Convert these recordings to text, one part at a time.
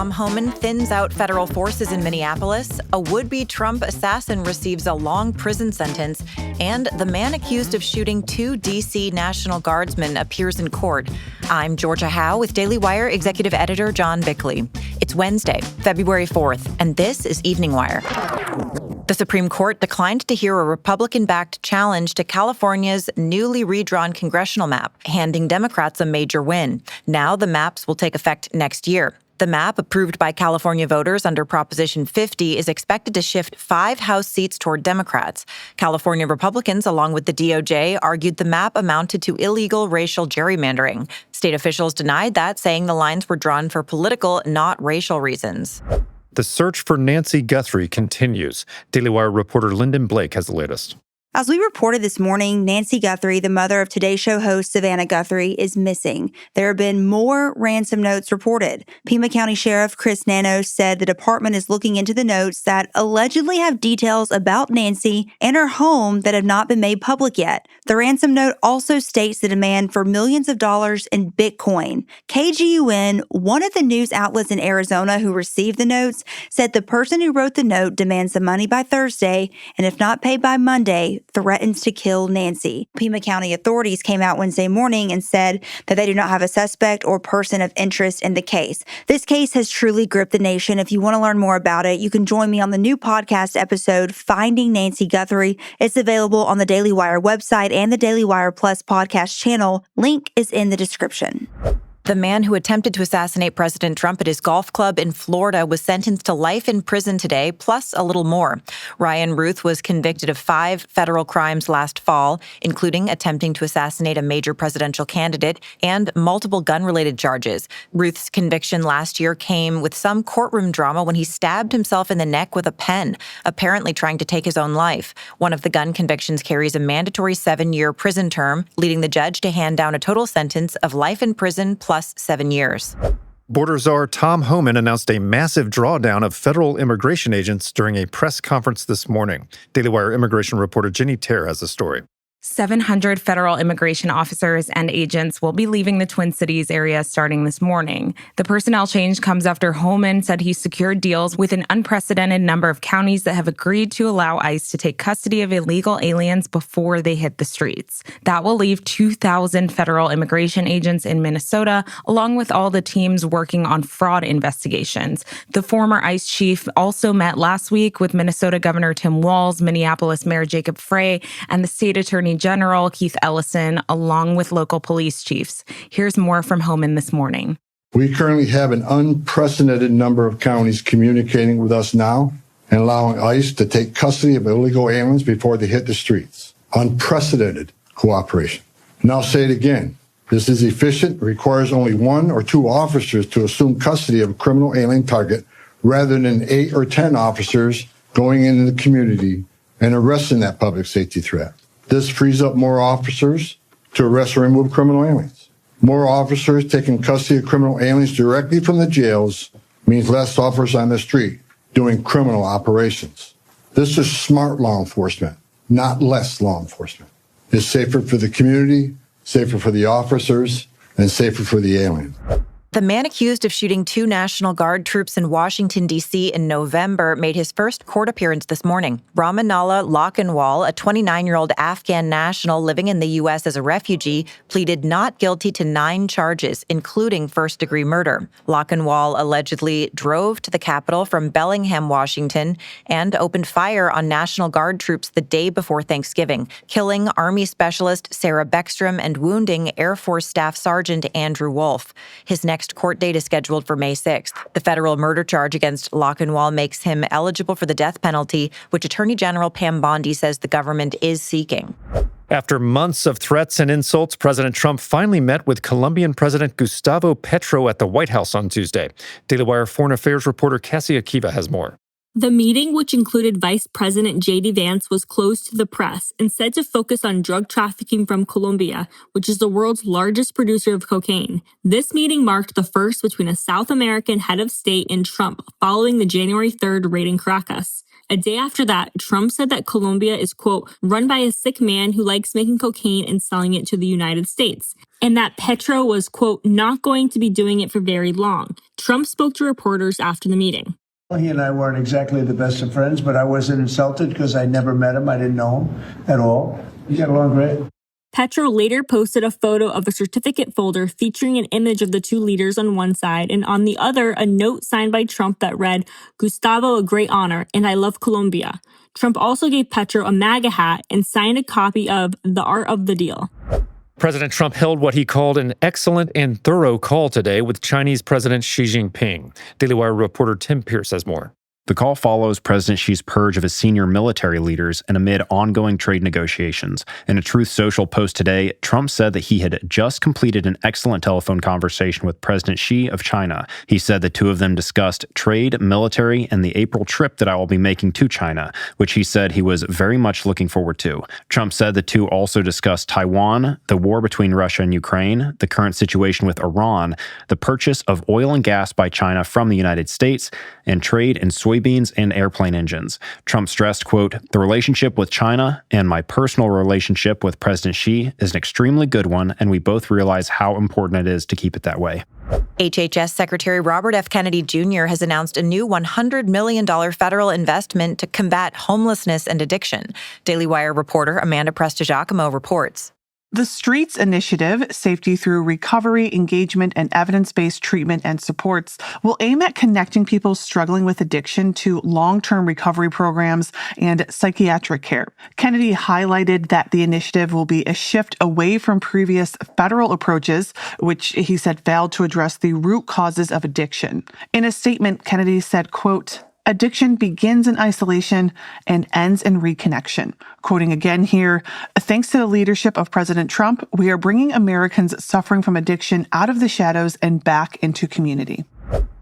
Tom Homan thins out federal forces in Minneapolis, a would-be Trump assassin receives a long prison sentence, and the man accused of shooting 2 DC National Guardsmen appears in court. I'm Georgia Howe with Daily Wire Executive Editor John Bickley. It's Wednesday, February 4th, and this is Evening Wire. The Supreme Court declined to hear a Republican-backed challenge to California's newly redrawn congressional map, handing Democrats a major win. Now the maps will take effect next year. The map, approved by California voters under Proposition 50, is expected to shift 5 House seats toward Democrats. California Republicans, along with the DOJ, argued the map amounted to illegal racial gerrymandering. State officials denied that, saying the lines were drawn for political, not racial reasons. The search for Nancy Guthrie continues. Daily Wire reporter Lyndon Blake has the latest. As we reported this morning, Nancy Guthrie, the mother of Today Show host Savannah Guthrie, is missing. There have been more ransom notes reported. Pima County Sheriff Chris Nanos said the department is looking into the notes that allegedly have details about Nancy and her home that have not been made public yet. The ransom note also states the demand for millions of dollars in Bitcoin. KGUN, one of the news outlets in Arizona who received the notes, said the person who wrote the note demands the money by Thursday, and if not paid by Monday, threatens to kill Nancy. Pima County authorities came out Wednesday morning and said that they do not have a suspect or person of interest in the case. This case has truly gripped the nation. If you want to learn more about it, you can join me on the new podcast episode, Finding Nancy Guthrie. It's available on the Daily Wire website and the Daily Wire Plus podcast channel. Link is in the description. The man who attempted to assassinate President Trump at his golf club in Florida was sentenced to life in prison today, plus a little more. Ryan Routh was convicted of 5 federal crimes last fall, including attempting to assassinate a major presidential candidate and multiple gun-related charges. Routh's conviction last year came with some courtroom drama when he stabbed himself in the neck with a pen, apparently trying to take his own life. One of the gun convictions carries a mandatory 7-year prison term, leading the judge to hand down a total sentence of life in prison plus 7 years. Border Czar Tom Homan announced a massive drawdown of federal immigration agents during a press conference this morning. Daily Wire immigration reporter Jenny Terr has the story. 700 federal immigration officers and agents will be leaving the Twin Cities area starting this morning. The personnel change comes after Homan said he secured deals with an unprecedented number of counties that have agreed to allow ICE to take custody of illegal aliens before they hit the streets. That will leave 2,000 federal immigration agents in Minnesota, along with all the teams working on fraud investigations. The former ICE chief also met last week with Minnesota Governor Tim Walz, Minneapolis Mayor Jacob Frey, and the state attorney General Keith Ellison, along with local police chiefs. Here's more from Homan this morning. We currently have an unprecedented number of counties communicating with us now and allowing ICE to take custody of illegal aliens before they hit the streets. Unprecedented cooperation. And I'll say it again. This is efficient, requires only 1 or 2 officers to assume custody of a criminal alien target rather than 8 or 10 officers going into the community and arresting that public safety threat. This frees up more officers to arrest or remove criminal aliens. More officers taking custody of criminal aliens directly from the jails means less officers on the street doing criminal operations. This is smart law enforcement, not less law enforcement. It's safer for the community, safer for the officers, and safer for the alien. The man accused of shooting 2 National Guard troops in Washington, D.C. in November made his first court appearance this morning. Ramanallah Lakhanwal, a 29-year-old Afghan national living in the U.S. as a refugee, pleaded not guilty to 9 charges, including first-degree murder. Lakhanwal allegedly drove to the Capitol from Bellingham, Washington, and opened fire on National Guard troops the day before Thanksgiving, killing Army Specialist Sarah Beckstrom and wounding Air Force Staff Sergeant Andrew Wolf. His next court date is scheduled for May 6th. The federal murder charge against Lakhanwal makes him eligible for the death penalty, which Attorney General Pam Bondi says the government is seeking. After months of threats and insults, President Trump finally met with Colombian President Gustavo Petro at the White House on Tuesday. Daily Wire Foreign Affairs reporter Cassie Akiva has more. The meeting, which included Vice President J.D. Vance, was closed to the press and said to focus on drug trafficking from Colombia, which is the world's largest producer of cocaine. This meeting marked the first between a South American head of state and Trump following the January 3rd raid in Caracas. A day after that, Trump said that Colombia is, quote, run by a sick man who likes making cocaine and selling it to the United States, and that Petro was, quote, not going to be doing it for very long. Trump spoke to reporters after the meeting. He and I weren't exactly the best of friends, but I wasn't insulted because I never met him. I didn't know him at all. We got along great. Petro later posted a photo of a certificate folder featuring an image of the two leaders on one side, and on the other, a note signed by Trump that read, Gustavo, a great honor, and I love Colombia. Trump also gave Petro a MAGA hat and signed a copy of The Art of the Deal. President Trump held what he called an excellent and thorough call today with Chinese President Xi Jinping. Daily Wire reporter Tim Pierce has more. The call follows President Xi's purge of his senior military leaders and amid ongoing trade negotiations. In a Truth Social post today, Trump said that he had just completed an excellent telephone conversation with President Xi of China. He said the two of them discussed trade, military, and the April trip that I will be making to China, which he said he was very much looking forward to. Trump said the two also discussed Taiwan, the war between Russia and Ukraine, the current situation with Iran, the purchase of oil and gas by China from the United States, and trade in soybeans and airplane engines. Trump stressed, quote, the relationship with China and my personal relationship with President Xi is an extremely good one, and we both realize how important it is to keep it that way. HHS Secretary Robert F. Kennedy Jr. has announced a new $100 million federal investment to combat homelessness and addiction. Daily Wire reporter Amanda Prestigiacomo reports. The STREETS initiative, Safety Through Recovery, Engagement, and Evidence-Based Treatment and Supports, will aim at connecting people struggling with addiction to long-term recovery programs and psychiatric care. Kennedy highlighted that the initiative will be a shift away from previous federal approaches, which he said failed to address the root causes of addiction. In a statement, Kennedy said, quote, addiction begins in isolation and ends in reconnection. Quoting again here, thanks to the leadership of President Trump, we are bringing Americans suffering from addiction out of the shadows and back into community.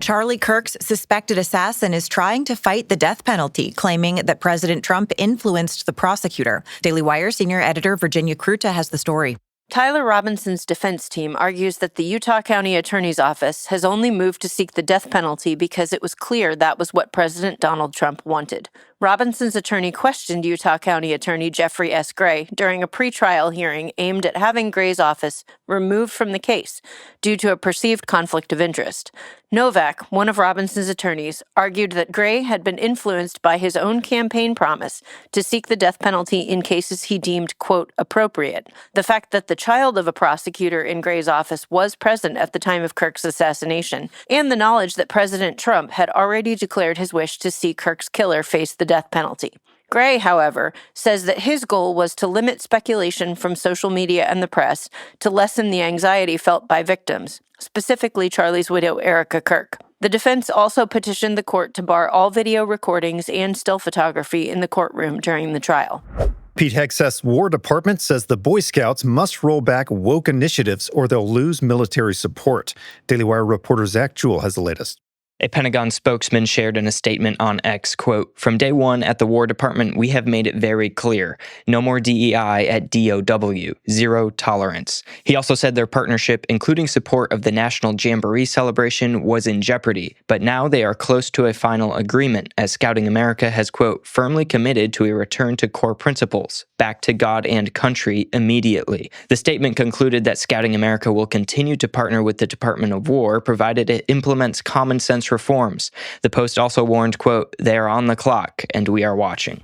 Charlie Kirk's suspected assassin is trying to fight the death penalty, claiming that President Trump influenced the prosecutor. Daily Wire senior editor Virginia Kruta has the story. Tyler Robinson's defense team argues that the Utah County Attorney's Office has only moved to seek the death penalty because it was clear that was what President Donald Trump wanted. Robinson's attorney questioned Utah County Attorney Jeffrey S. Gray during a pretrial hearing aimed at having Gray's office removed from the case due to a perceived conflict of interest. Novak, one of Robinson's attorneys, argued that Gray had been influenced by his own campaign promise to seek the death penalty in cases he deemed, quote, appropriate. The fact that the child of a prosecutor in Gray's office was present at the time of Kirk's assassination, and the knowledge that President Trump had already declared his wish to see Kirk's killer face the death penalty. Gray, however, says that his goal was to limit speculation from social media and the press to lessen the anxiety felt by victims, specifically Charlie's widow, Erica Kirk. The defense also petitioned the court to bar all video recordings and still photography in the courtroom during the trial. Pete Hegseth's War Department says the Boy Scouts must roll back woke initiatives or they'll lose military support. Daily Wire reporter Zach Jewell has the latest. A Pentagon spokesman shared in a statement on X, quote, from day one at the War Department, we have made it very clear. No more DEI at DOW. Zero tolerance. He also said their partnership, including support of the National Jamboree celebration, was in jeopardy. But now they are close to a final agreement, as Scouting America has, quote, firmly committed to a return to core principles, back to God and country immediately. The statement concluded that Scouting America will continue to partner with the Department of War, provided it implements common sense reforms. The Post also warned, quote, they are on the clock and we are watching.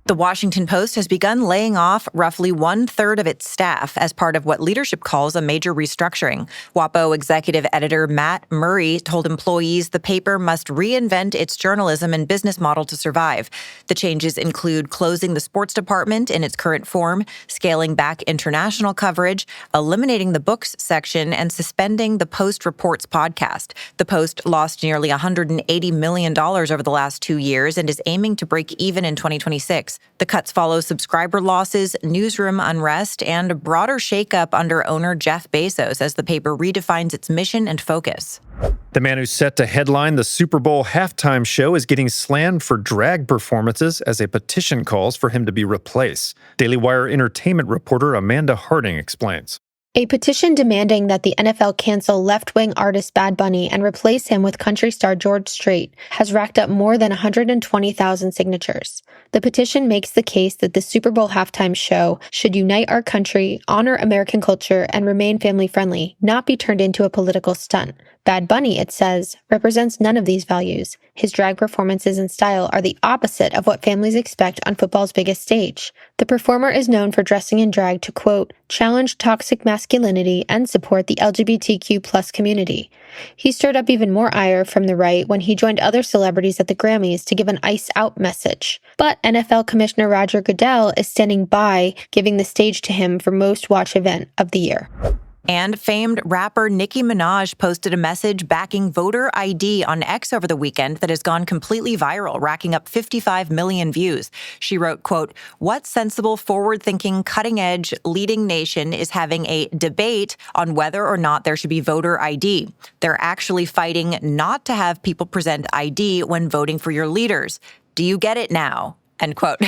The Washington Post has begun laying off roughly 1/3 of its staff as part of what leadership calls a major restructuring. WAPO executive editor Matt Murray told employees the paper must reinvent its journalism and business model to survive. The changes include closing the sports department in its current form, scaling back international coverage, eliminating the books section, and suspending the Post Reports podcast. The Post lost nearly $180 million over the last 2 years and is aiming to break even in 2026. The cuts follow subscriber losses, newsroom unrest, and a broader shakeup under owner Jeff Bezos as the paper redefines its mission and focus. The man who's set to headline the Super Bowl halftime show is getting slammed for drag performances as a petition calls for him to be replaced. Daily Wire entertainment reporter Amanda Harding explains. A petition demanding that the NFL cancel left-wing artist Bad Bunny and replace him with country star George Strait has racked up more than 120,000 signatures. The petition makes the case that the Super Bowl halftime show should unite our country, honor American culture, and remain family-friendly, not be turned into a political stunt. Bad Bunny, it says, represents none of these values. His drag performances and style are the opposite of what families expect on football's biggest stage. The performer is known for dressing in drag to, quote, challenge toxic masculinity and support the LGBTQ+ community. He stirred up even more ire from the right when he joined other celebrities at the Grammys to give an ice out message. But NFL Commissioner Roger Goodell is standing by, giving the stage to him for most watched event of the year. And famed rapper Nicki Minaj posted a message backing voter ID on X over the weekend that has gone completely viral, racking up 55 million views. She wrote, quote, what sensible, forward-thinking, cutting-edge, leading nation is having a debate on whether or not there should be voter ID? They're actually fighting not to have people present ID when voting for your leaders. Do you get it now? End quote.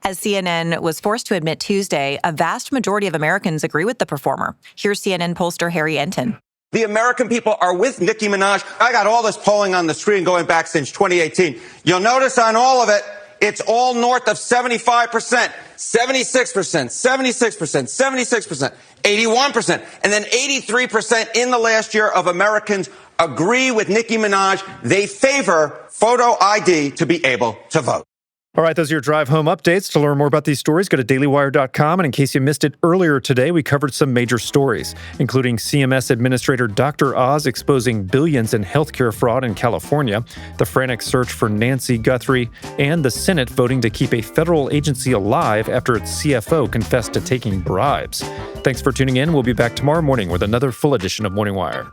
As CNN was forced to admit Tuesday, a vast majority of Americans agree with the performer. Here's CNN pollster Harry Enton. The American people are with Nicki Minaj. I got all this polling on the screen going back since 2018. You'll notice on all of it, it's all north of 75%, 76%, 76%, 76%, 81%, and then 83% in the last year of Americans agree with Nicki Minaj. They favor photo ID to be able to vote. All right, those are your drive home updates. To learn more about these stories, go to dailywire.com. And in case you missed it earlier today, we covered some major stories, including CMS Administrator Dr. Oz exposing billions in healthcare fraud in California, the frantic search for Nancy Guthrie, and the Senate voting to keep a federal agency alive after its CFO confessed to taking bribes. Thanks for tuning in. We'll be back tomorrow morning with another full edition of Morning Wire.